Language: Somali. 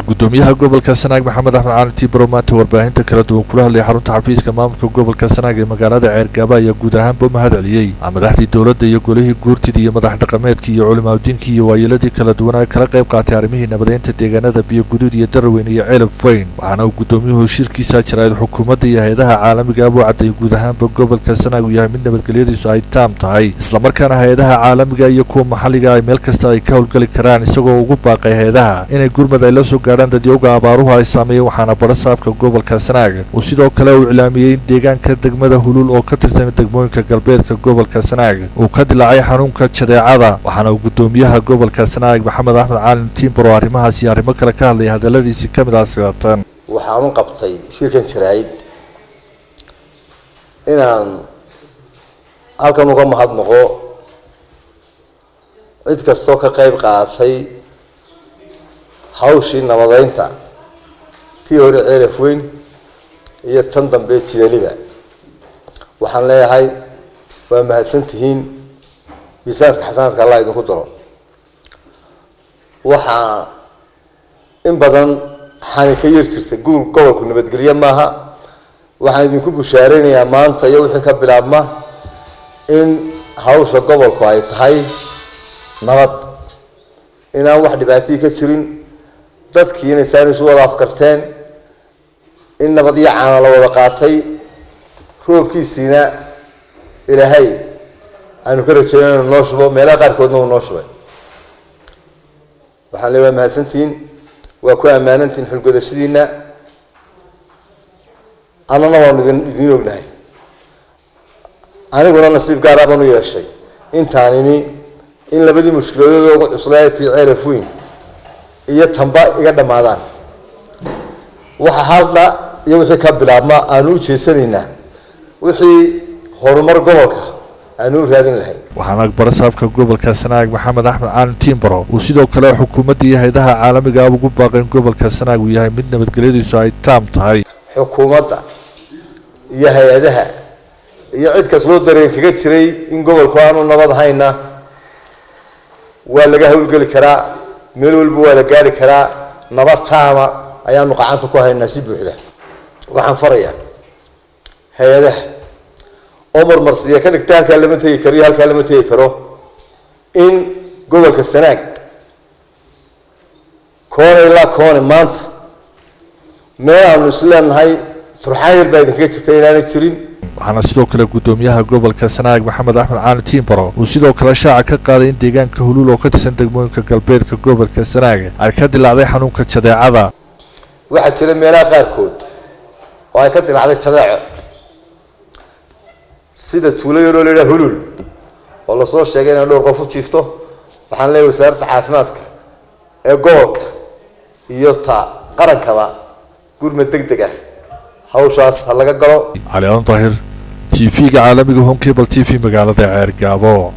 gudoomiyaha gobolka Sanaag Maxamed Axmed Cali Tiibro maanta warbaahinta kala duwan kula hadlay xarunta xafiiska maamulka gobolka Sanaag ee magaalada Ceergaba iyo guud ahaanba mahad celiyay madaxdii dawladda iyo golihii guurtida iyo madax dhaqameedka iyo culimadiinka iyo waayeeladii kala duwan ee kala qayb qaatay arrimihii nabadeynta deegaanada biyo guduud iyo Darweyn iyo Ceelaf Weyn waxaana uu gudoomiyuhu shirkiisa jarayd xukuumadda iyo hay'adaha caalamiga ah u caday guud ahaanba gobolka Sanaag yahay mid nabadgelyadiisu ay taam tahay isla markaana hay'adaha caalamiga iyo kuwa maxalliga ay meel kasta ay ka howlgali karaan isagoo ugu baaqay hay'adaha inay gurmad ay la soo gaadhaan dadyoga abaaruhu ay saameeyeen waxaana barasaabka gobolka Sanaag uu sidoo kale u cilaamiyay deegaanka degmada Hulul oo ka tirsan degmooyinka galbeedka gobolka Sanaag uu ka dilaacay xanuunka jadeecada waxaana uu gudoomiyaha gobolka Sanaag Maxamed Axmed Cali Tiibro arrimahaas iyo arrimo kale ka hadlay hadaladiisii kamid ah sidatan waxaan qabtay shirkan jarayd inaan halkan uga mahadnaqo cid kastoo ka qayb qaatay hawshii nabadeynta tii hore Ceelaf Weyn iyo tan dambe Jidaliba waxaan leeyahay waa mahadsantihiin miisaanka xasaanadka Allah idinku daro waxa in badan xani ka yar jirtay gobolku nabadgelyo maaha waxaan idinku bushaareynayaa maanta iyo wixii ka bilaabma in hawsha gobolku ay tahay nabad inaan wax dhibaato ka jirin dadkiina saanis wada afkarteen in nabad iyo caana la wada qaatay roobkiisina ilaahay aanu ka rajaynayno noo shubo meelaha qaarkoodna uu noo shubay waxaan leeyahay mahadsantiin waa ku ammaanantiin xulgodashadiina annana waan idin ognahay aniguna nasiib gaar ah baan u yeeshay intaanimi in labadii mushkiladood ugu cuslaayay Ceelaf Weyn iyo tamba iga dhamaadaan waxa halda iyo wixii ka bilaabma aanu jeesanaynaa wixii horumar gobolka aanu raadin lahayn waxaana barasaabka gobolka Sanaag Maxamed Axmed Cali Tiibro uu sidoo kale xukuumadda iyo hay'adaha caalamiga ah ugu baaqeen gobolka Sanaag uu yahay mid nabadgelyadiisu ay taam tahay xukuumadda iyo hay'adaha iyo cid kasta dareen kaga jiray in gobolku aanu nabad hayna waa laga hawlgali karaa meel walba waa la gaari karaa nabad taama ayaanu gacanta ku haynaa si buuxda waxaan farayaa hay'adaha Omar Marsiya ka dhigtaan halka lama tagi karo halka lama tagi karo in gobolka Sanaag koone maanta meel aanu isleenahay turxayr baa idinka jirtay inaanay jirin waxaana sidoo kale gudoomiyaha gobolka Sanaag Maxamed Axmed Cali Tiibro uu sidoo kale shaaca ka qaaday in deegaanka Hulul oo ka tirsan degmooyinka galbeedka gobolka Sanaag ay ka dilaacday xanuunka jadeecada waxa jira meelaha qaarkood oo ay ka dilaacday jadeeco sida tuulo yar oo leeyahay Hulul oo la soo sheegay in dhowr qof u jiifto waxaan leeyahay wasaaradda caafimaadka ee gobolka iyo qarankaba gurmad degdeg ah hawshaas laga galo علي أنطهر TV عالمي هون كيبل TV مقالة Ceergaba